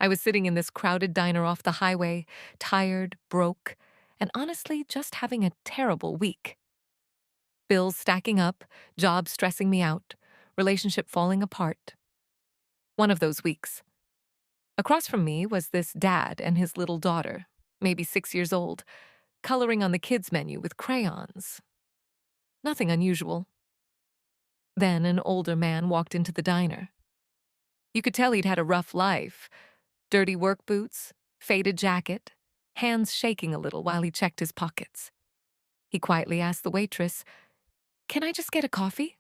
I was sitting in this crowded diner off the highway, tired, broke, and honestly just having a terrible week. Bills stacking up, job stressing me out, relationship falling apart. One of those weeks. Across from me was this dad and his little daughter, maybe 6 years old, coloring on the kids' menu with crayons. Nothing unusual. Then an older man walked into the diner. You could tell he'd had a rough life. Dirty work boots, faded jacket, hands shaking a little while he checked his pockets. He quietly asked the waitress, "Can I just get a coffee?"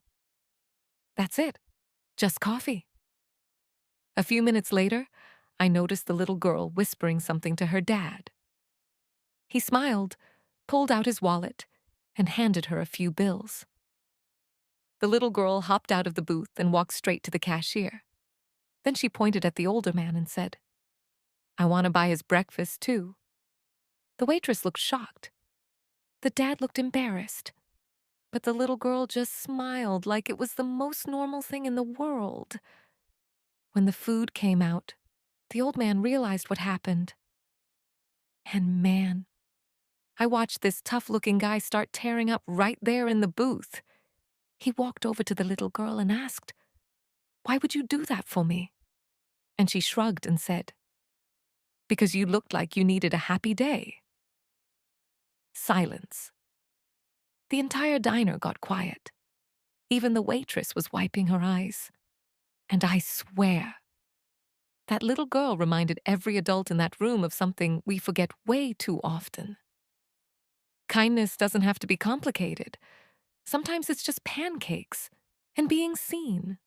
That's it. Just coffee. A few minutes later, I noticed the little girl whispering something to her dad. He smiled, pulled out his wallet, and handed her a few bills. The little girl hopped out of the booth and walked straight to the cashier. Then she pointed at the older man and said, "I want to buy his breakfast, too." The waitress looked shocked. The dad looked embarrassed. But the little girl just smiled like it was the most normal thing in the world. When the food came out, the old man realized what happened. And man, I watched this tough-looking guy start tearing up right there in the booth. He walked over to the little girl and asked, "Why would you do that for me?" And she shrugged and said, "Because you looked like you needed a happy day." Silence. The entire diner got quiet. Even the waitress was wiping her eyes. And I swear, that little girl reminded every adult in that room of something we forget way too often. Kindness doesn't have to be complicated. Sometimes it's just pancakes and being seen.